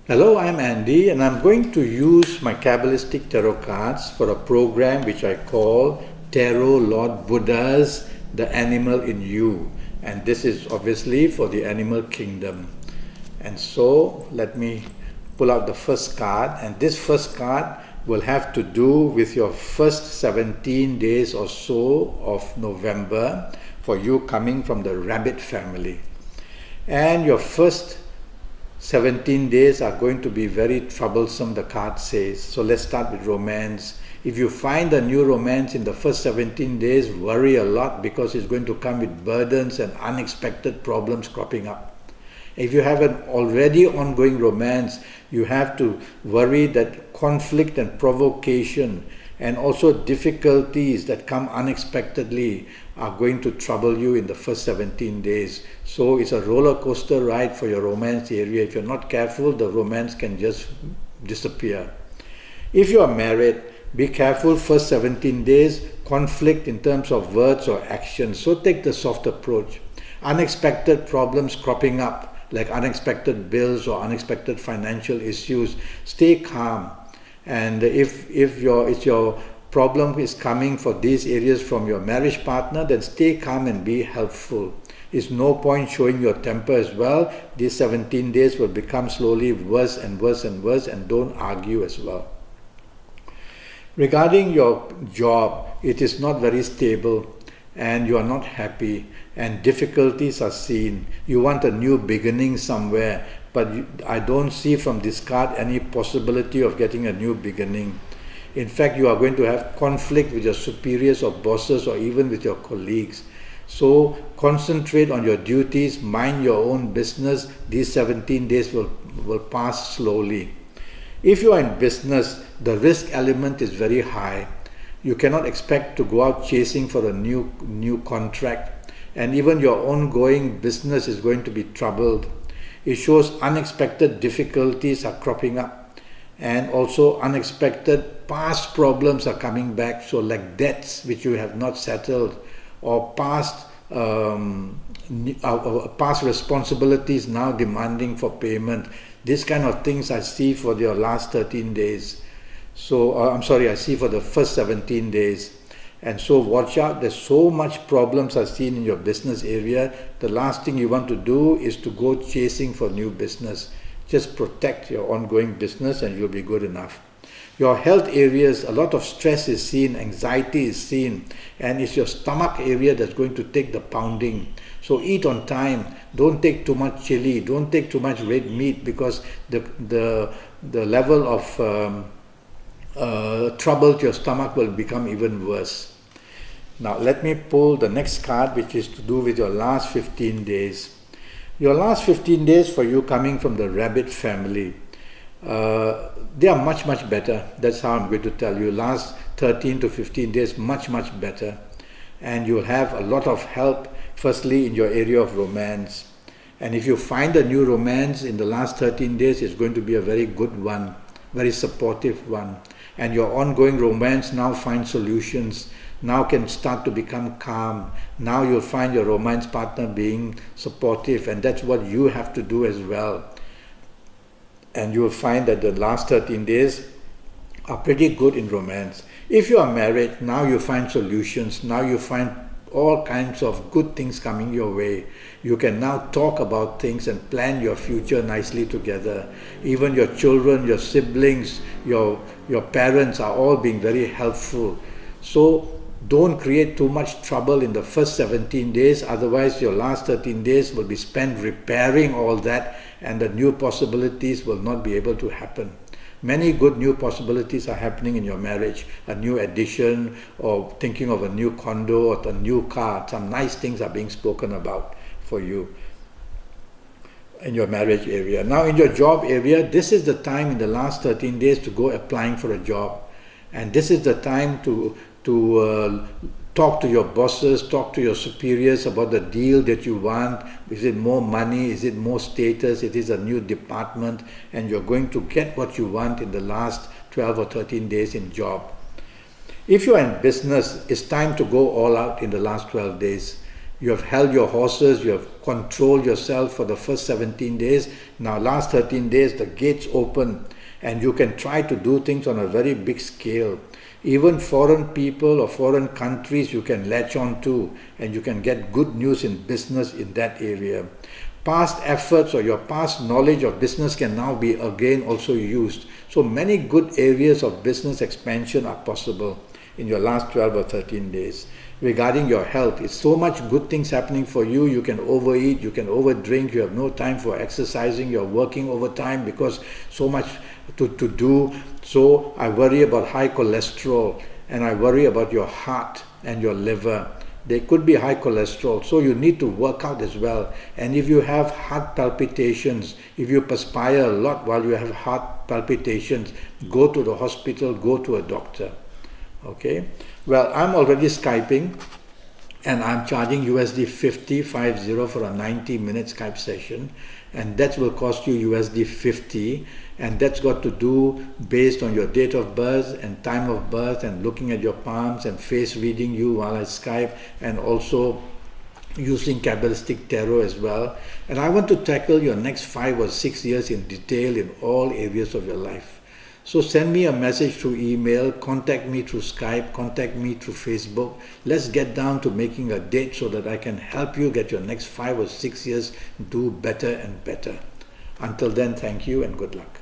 Hello, I'm Andy, and I'm going to use my Kabbalistic tarot cards for a program which I call Tarot Lord Buddha's The Animal in You. And this is obviously for the animal kingdom. And so let me pull out the first card, and this first card will have to do with your first 17 days or so of November for you coming from the rabbit family. And your first 17 days are going to be very troublesome, the card says. So let's start with romance. If you find a new romance in the first 17 days, worry a lot because it's going to come with burdens and unexpected problems cropping up. If you have an already ongoing romance, you have to worry that conflict and provocation and also difficulties that come unexpectedly are going to trouble you in the first 17 days. So it's a roller coaster ride for your romance area. If you're not careful, the romance can just disappear. If you are married, be careful first 17 days, conflict in terms of words or actions. So take the soft approach. Unexpected problems cropping up, like unexpected bills or unexpected financial issues, stay calm. And if your problem is coming for these areas from your marriage partner, then stay calm and be helpful. It's no point showing your temper as well. These 17 days will become slowly worse and worse and worse, and don't argue as well. Regarding your job, it is not very stable and you are not happy and difficulties are seen. You want a new beginning somewhere, but I don't see from this card any possibility of getting a new beginning. In fact, you are going to have conflict with your superiors or bosses or even with your colleagues. So concentrate on your duties, mind your own business. These 17 days will pass slowly. If you are in business, the risk element is very high. You cannot expect to go out chasing for a new contract, and even your ongoing business is going to be troubled. It shows unexpected difficulties are cropping up, and also unexpected past problems are coming back, so like debts which you have not settled, or past responsibilities now demanding for payment. These kind of things I see for your last 13 days. So I see for the first 17 days. And so watch out, there's so much problems are seen in your business area. The last thing you want to do is to go chasing for new business. Just protect your ongoing business and you'll be good enough. Your health areas, a lot of stress is seen, anxiety is seen, and it's your stomach area that's going to take the pounding. So eat on time, don't take too much chili, don't take too much red meat, because the level of trouble to your stomach will become even worse. Now let me pull the next card, which is to do with your last 15 days. Your last 15 days for you coming from the rabbit family, they are much better. That's how I'm going to tell you. Last 13 to 15 days, much better. And you'll have a lot of help, firstly in your area of romance. And if you find a new romance in the last 13 days, it's going to be a very good one, very supportive one. And your ongoing romance now finds solutions, now can start to become calm. Now you'll find your romance partner being supportive, and that's what you have to do as well. And you will find that the last 13 days are pretty good in romance. If you are married, now you find solutions, now you find all kinds of good things coming your way. You can now talk about things and plan your future nicely together. Even your children, your siblings, your parents are all being very helpful. So don't create too much trouble in the first 17 days, otherwise your last 13 days will be spent repairing all that, and the new possibilities will not be able to happen. Many good new possibilities are happening in your marriage, a new addition, or thinking of a new condo or a new car. Some nice things are being spoken about for you in your marriage area. Now in your job area, this is the time in the last 13 days to go applying for a job. And this is the time to talk to your bosses, talk to your superiors about the deal that you want. Is it more money? Is it more status? It is a new department, and you're going to get what you want in the last 12 or 13 days in job. If you're in business, it's time to go all out in the last 12 days. You have held your horses, you have controlled yourself for the first 17 days. Now last 13 days, the gates open and you can try to do things on a very big scale. Even foreign people or foreign countries you can latch on to, and you can get good news in business in that area. Past efforts or your past knowledge of business can now be again also used. So many good areas of business expansion are possible in your last 12 or 13 days. Regarding your health, it's so much good things happening for you. You can overeat, you can overdrink, you have no time for exercising, you're working overtime because so much to do. So I worry about high cholesterol, and I worry about your heart and your liver. They could be high cholesterol, so you need to work out as well. And if you have heart palpitations, if you perspire a lot while you have heart palpitations, go to the hospital, go to a doctor. Okay? Well, I'm already Skyping, and I'm charging USD 50 for a 90-minute Skype session, and that will cost you USD 50, and that's got to do based on your date of birth and time of birth, and looking at your palms and face reading you while I Skype, and also using Kabbalistic Tarot as well. And I want to tackle your next 5 or 6 years in detail in all areas of your life. So send me a message through email, contact me through Skype, contact me through Facebook. Let's get down to making a date so that I can help you get your next 5 or 6 years do better and better. Until then, thank you and good luck.